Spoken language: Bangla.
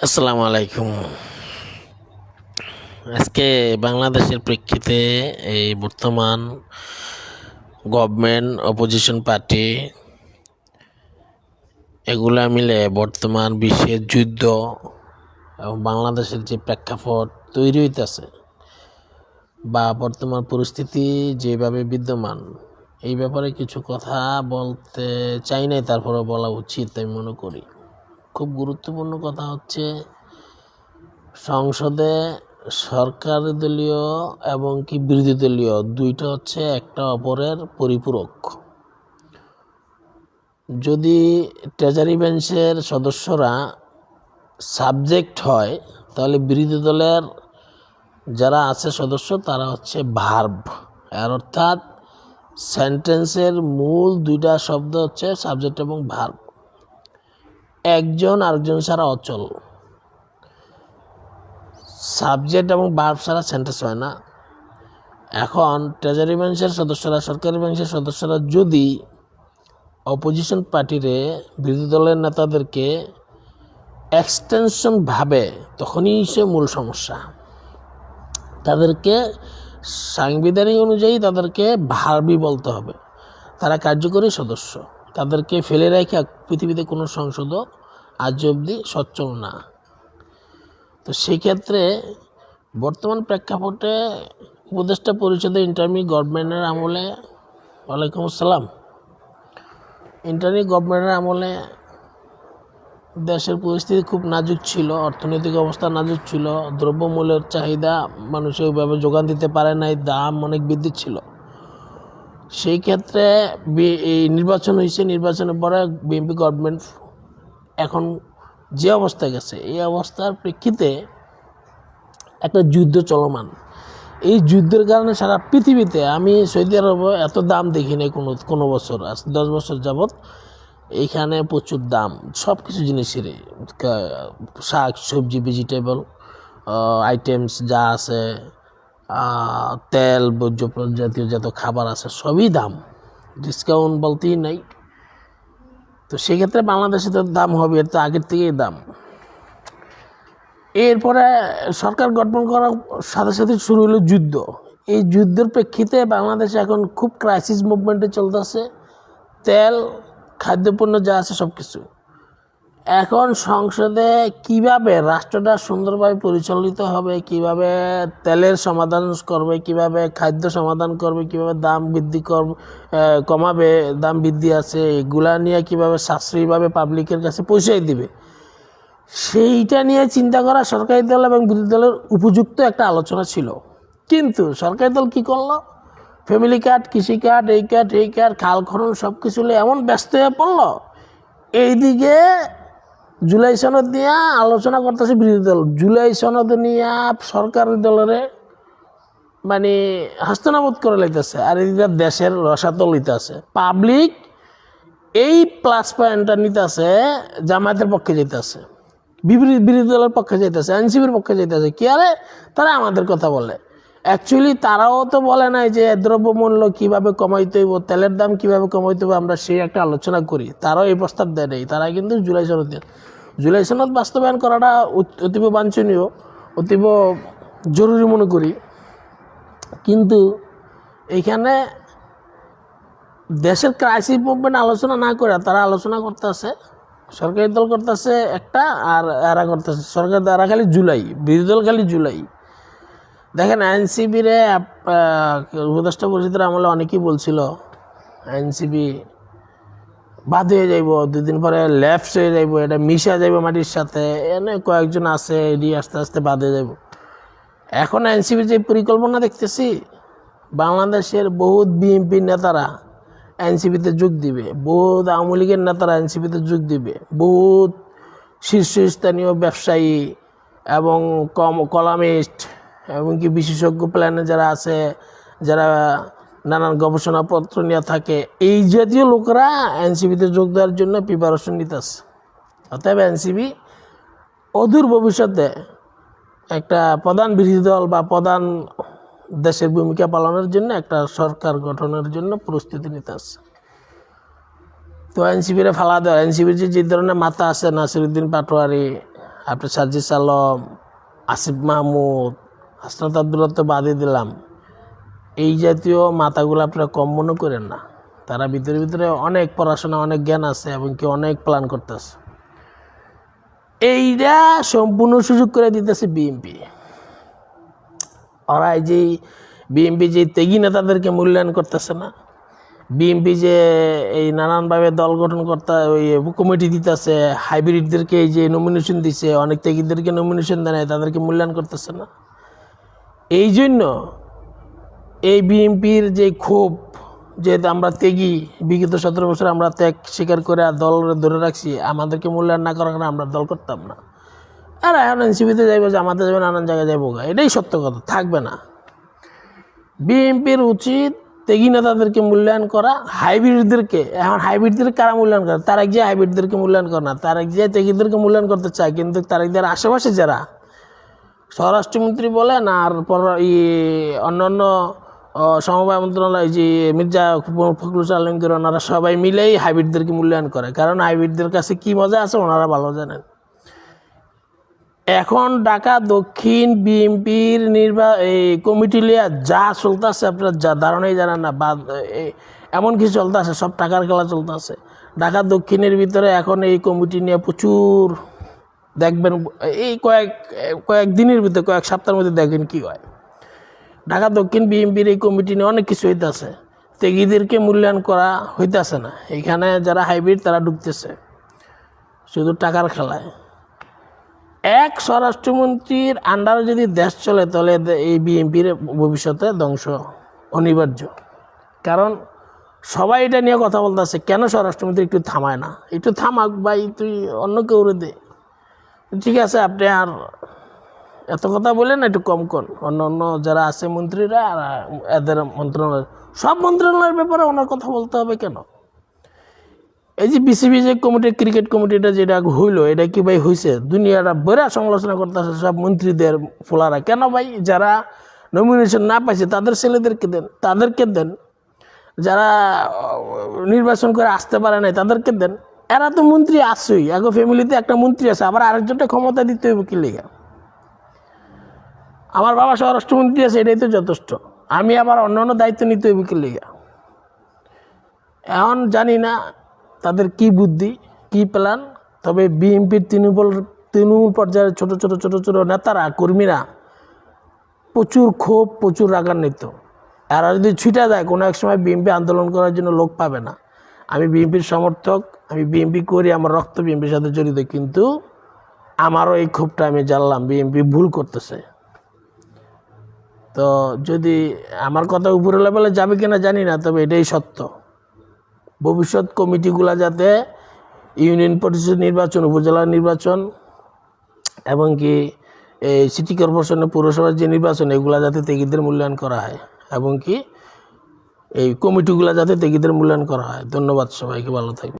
আসসালামু আলাইকুম। আজকে বাংলাদেশের প্রেক্ষিতে এই বর্তমান গভর্নমেন্ট অপোজিশন পার্টি এগুলা মিলে বর্তমান বিশ্বের যুদ্ধ এবং বাংলাদেশের যে প্রেক্ষাপট তৈরি হইতেছে বা বর্তমান পরিস্থিতি যেভাবে বিদ্যমান, এই ব্যাপারে কিছু কথা বলতে চাই নাই, তারপরে বলা উচিত আমি মনে করি। খুব গুরুত্বপূর্ণ কথা হচ্ছে, সংসদে সরকারি দলীয় এবং কি বিরোধী দলীয় দুইটা হচ্ছে একটা অপরের পরিপূরক। যদি ট্রেজারি বেঞ্চের সদস্যরা সাবজেক্ট হয়, তাহলে বিরোধী দলের যারা আছে সদস্য তারা হচ্ছে ভার্ব। এর অর্থাৎ সেন্টেন্সের মূল দুইটা শব্দ হচ্ছে সাবজেক্ট এবং ভার্ব। একজন আরেকজন ছাড়া অচল। সাবজেক্ট এবং ভার্ব ছাড়া সেন্টেন্স হয় না। এখন ট্রেজারি বেঞ্চের সদস্যরা, সরকারি বেঞ্চের সদস্যরা যদি অপোজিশন পার্টিরে, বিরোধী দলের নেতাদেরকে এক্সটেনশন ভাবে, তখনই সে মূল সমস্যা। তাদেরকে সাংবিধানিক অনুযায়ী তাদেরকে ভার্বই বলতে হবে। তারা কার্যকরী সদস্য। তাদেরকে ফেলে রেখে পৃথিবীতে কোনো সংসদও আজ অবধি সচ্ছল না। তো সেই ক্ষেত্রে বর্তমান প্রেক্ষাপটে উপদেষ্টা পরিষদে ইন্টারিম গভর্নমেন্টের আমলে, ওয়ালাইকুম আসসালাম, ইন্টারিম গভর্নমেন্টের আমলে দেশের পরিস্থিতি খুব নাজুক ছিল, অর্থনৈতিক অবস্থা নাজুক ছিল, দ্রব্যমূল্যের চাহিদা মানুষে ওইভাবে যোগান দিতে পারে নাই, দাম অনেক বৃদ্ধি ছিল। সেই ক্ষেত্রে এই নির্বাচন হয়েছে, নির্বাচনের পরে বিএনপি গভর্নমেন্ট এখন যে অবস্থায় গেছে, এই অবস্থার প্রেক্ষিতে একটা যুদ্ধ চলমান। এই যুদ্ধের কারণে সারা পৃথিবীতে, আমি সৌদি আরবে এত দাম দেখি নাই কোনো বছর, আজ 10 বছর যাবৎ এইখানে প্রচুর দাম সব কিছু জিনিসেরই, শাক সবজি ভেজিটেবল আইটেমস যা আছে, তেল ভোজ্য জাতীয় যত খাবার আছে সবই দাম, ডিসকাউন্ট বলতেই নাই। তো সেক্ষেত্রে বাংলাদেশে তো দাম হবে, এর তো আগের থেকেই দাম। এরপরে সরকার গঠন করার সাথে সাথে শুরু হলো যুদ্ধ। এই যুদ্ধের প্রেক্ষিতে বাংলাদেশে এখন খুব ক্রাইসিস মুভমেন্টে চলতেছে, তেল খাদ্যপণ্য যা আছে সব কিছু। এখন সংসদে কিভাবে রাষ্ট্রটা সুন্দরভাবে পরিচালিত হবে, কিভাবে তেলের সমাধান করবে, কিভাবে খাদ্য সমাধান করবে, কিভাবে দাম বৃদ্ধি কমাবে, দাম বৃদ্ধি আছে এগুলা নিয়ে কিভাবে সাশ্রয়ীভাবে পাবলিকের কাছে পৌঁছাই দিবে, সেইটা নিয়ে চিন্তা করা সরকারি দল এবং বিরোধী দলের উপযুক্ত একটা আলোচনা ছিল। কিন্তু সরকারি দল কি করলো, ফ্যামিলি কার্ড, কৃষি কার্ড, এই কার্ড এই কার্ড, খাল খনন সব কিছু এমন ব্যস্ত হয়ে পড়লো, এইদিকে জুলাই সনদ নিয়ে আলোচনা করতেছে বিরোধী দল, জুলাই সনদ নিয়ে সরকারি দলের মানে হস্তনাবোধ করে লাইতেছে, আর এদিকে দেশের রসাতল হইতেছে। পাবলিক এই প্লাস পয়েন্টটা নিতেছে, জামায়াতের পক্ষে যেতেছে, বিরোধী দলের পক্ষে যেতেছে, এনসিপির পক্ষে যেতেছে। কি আরে তারা আমাদের কথা বলে, অ্যাকচুয়ালি তারাও তো বলে নাই যে দ্রব্যমূল্য কীভাবে কমাইতে হইব, তেলের দাম কীভাবে কমাইতে হবে, আমরা সেই একটা আলোচনা করি। তারাও এই প্রস্তাব দেয় নেই, তারা কিন্তু জুলাই সনদ বাস্তবায়ন করাটা অতীব বাঞ্ছনীয়, অতীব জরুরি মনে করি। কিন্তু এইখানে দেশের ক্রাইসিস মুভমেন্ট আলোচনা না করে তারা আলোচনা করতেছে, সরকারি দল করতেছে একটা, আর এরা করতেছে সরকার, এরা খালি জুলাই, বিরোধী দল খালি জুলাই। দেখেন এনসিবিরে উপদেষ্টা পরিষদের আমলে অনেকেই বলছিল এনসিবি বাদ হয়ে যাইব, 2 দিন পরে লেফট হয়ে যাইব, এটা মিশা যাইব মাটির সাথে, এনে কয়েকজন আছে এটি আস্তে আস্তে বাদ হয়ে যাইব। এখন এনসিবির যে পরিকল্পনা দেখতেছি, বাংলাদেশের বহুত বিএনপি নেতারা এনসিপিতে যোগ দিবে, বহুত আওয়ামী লীগের নেতারা এনসিপিতে যোগ দিবে, বহুত শীর্ষস্থানীয় ব্যবসায়ী এবং কলামিস্ট এবং কি বিশেষজ্ঞ প্ল্যানে যারা আছে, যারা নানান গবেষণাপত্র নিয়ে থাকে, এই জাতীয় লোকেরা এনসিপিতে যোগ দেওয়ার জন্য প্রিপারেশন নিতেছে। অতএব এনসিপি অদূর ভবিষ্যতে একটা প্রধান বিরোধী দল বা প্রধান দেশের ভূমিকা পালনের জন্য একটা সরকার গঠনের জন্য প্রস্তুতি নিতে আসছে। তো এনসিপিরে ফালা দেওয়া, এনসিপির যে ধরনের মাথা আছে, নাসিরুদ্দিন পাটোয়ারি, আপনার সাজিস আলম, আসিফ মাহমুদ, হাসনাত আব্দুল্লাহ তো বাদই দিলাম, এই জাতীয় মাথাগুলো আপনারা কম মনে করেন না। তারা ভিতরে ভিতরে অনেক পড়াশোনা, অনেক জ্ঞান আছে এবং কি অনেক প্ল্যান করতেছে। এইটা সম্পূর্ণ সুযোগ করে দিতেছে বিএনপি। ওরা এই যে বিএনপি যে ত্যাগী নেতাদেরকে মূল্যায়ন করতেছে না, বিএনপি যে এই নানানভাবে দল গঠন করতে ওই কমিটি দিতেছে, হাইব্রিডদেরকে এই যে নমিনেশন দিছে, অনেক ত্যাগীদেরকে নমিনেশন দেয় নাই, তাদেরকে মূল্যায়ন করতেছে না। এই জন্য এই বিএনপির যে ক্ষোভ, যে আমরা ত্যাগী, বিগত 17 বছর আমরা ত্যাগ স্বীকার করে আর দল ধরে রাখছি, আমাদেরকে মূল্যায়ন না করার কারণে আমরা দল করতাম না। আর এখন এনসিপিতে যাইব, জামাতে যাবে, নানান জায়গায় যাবো, এটাই সত্য কথা, থাকবে না। বিএনপির উচিত ত্যাগী নেতাদেরকে মূল্যায়ন করা, হাইব্রিডদেরকে, এখন হাইব্রিডদের কারা মূল্যায়ন করে? তারেক জিয়া হাইব্রিডদেরকে মূল্যায়ন করে না, তারেক জিয়া ত্যাগীদেরকে মূল্যায়ন করতে চায়, কিন্তু তারেক জিয়ার আশেপাশে যারা স্বরাষ্ট্রমন্ত্রী বলেন আর অন্যান্য সমবায় মন্ত্রণালয়, যে মির্জা ফখরুল আলমগীর, ওনারা সবাই মিলেই হাইব্রিডদেরকে মূল্যায়ন করে, কারণ হাইব্রিডদের কাছে কী মজা আছে ওনারা ভালো জানেন। এখন ঢাকা দক্ষিণ বিএনপির এই কমিটি লিয়া যা চলতেছে আপনার যা ধারণাই জানেন না, বা এমন কিছু চলতেছে, সব টাকার খেলা চলতেছে। ঢাকা দক্ষিণের ভিতরে এখন এই কমিটি নিয়ে প্রচুর দেখবেন, এই কয়েক দিনের ভিতরে, কয়েক সপ্তাহের মধ্যে দেখবেন কী হয়। ঢাকা দক্ষিণ বিএনপির এই কমিটি নিয়ে অনেক কিছু হইতেছে, ত্যাগীদেরকে মূল্যায়ন করা হইতেছে না। এখানে যারা হাইব্রিড তারা ঢুকতেছে শুধু টাকার খেলায়। এক স্বরাষ্ট্রমন্ত্রীর আন্ডারে যদি দেশ চলে, তাহলে এই বিএনপির ভবিষ্যতে ধ্বংস অনিবার্য। কারণ সবাই এটা নিয়ে কথা বলতেছে, কেন স্বরাষ্ট্রমন্ত্রী একটু থামায় না? একটু থামাক ভাই, তুই অন্য কেউ দে, ঠিক আছে, আপনি আর এত কথা বলেন, একটু কম কর। অন্য যারা আছে মন্ত্রীরা, আর এদের মন্ত্রণালয়, সব মন্ত্রণালয়ের ব্যাপারে ওনার কথা বলতে হবে কেন? এই যে বিসিবি যে কমিটি, ক্রিকেট কমিটিটা যেটা হইলো, এটা কি ভাই হয়েছে? দুনিয়াটা বেড়া সমালোচনা করতেছে সব মন্ত্রীদের ফোলারা। কেন ভাই? যারা নমিনেশন না পাইছে তাদের ছেলেদেরকে দেন, তাদেরকে দেন। যারা নির্বাচন করে আসতে পারে নাই তাদেরকে দেন। এরা তো মন্ত্রী আসছেই, আগে ফ্যামিলিতে একটা মন্ত্রী আছে, আবার আরেকজনটা ক্ষমতা দিতে হবে কি লেগা? আমার বাবা স্বরাষ্ট্রমন্ত্রী আছে, এটাই তো যথেষ্ট। আমি আবার অন্য দায়িত্ব নিতে হবে কি লেগা? এখন জানি না তাদের কি বুদ্ধি, কি প্ল্যান। তবে বিএনপির তৃণমূল পর্যায়ের ছোট ছোট নেতারা, কর্মীরা প্রচুর ক্ষোভ, প্রচুর রাগান্বিত। এরা যদি ছুটে যায়, কোনো এক সময় বিএনপি আন্দোলন করার জন্য লোক পাবে না। আমি বিএনপির সমর্থক, আমি বিএনপি করি, আমার রক্ত বিএনপির সাথে জড়িত, কিন্তু আমারও এই ক্ষোভটা আমি জানলাম বিএনপি ভুল করতেছে। তো যদি আমার কথা উপরে লেভেলে যাবে কিনা জানি না, তবে এটাই সত্য। ভবিষ্যৎ কমিটিগুলা যাতে ইউনিয়ন পরিষদ নির্বাচন, উপজেলা নির্বাচন এবং কি এই সিটি কর্পোরেশনের, পৌরসভার যে নির্বাচন, এগুলা যাতে ত্যাগীদের মূল্যায়ন করা হয় এবং কি এই কমিটিগুলা যাতে ত্যাগীদের মূল্যায়ন করা হয়। ধন্যবাদ সবাইকে, ভালো থাকবে।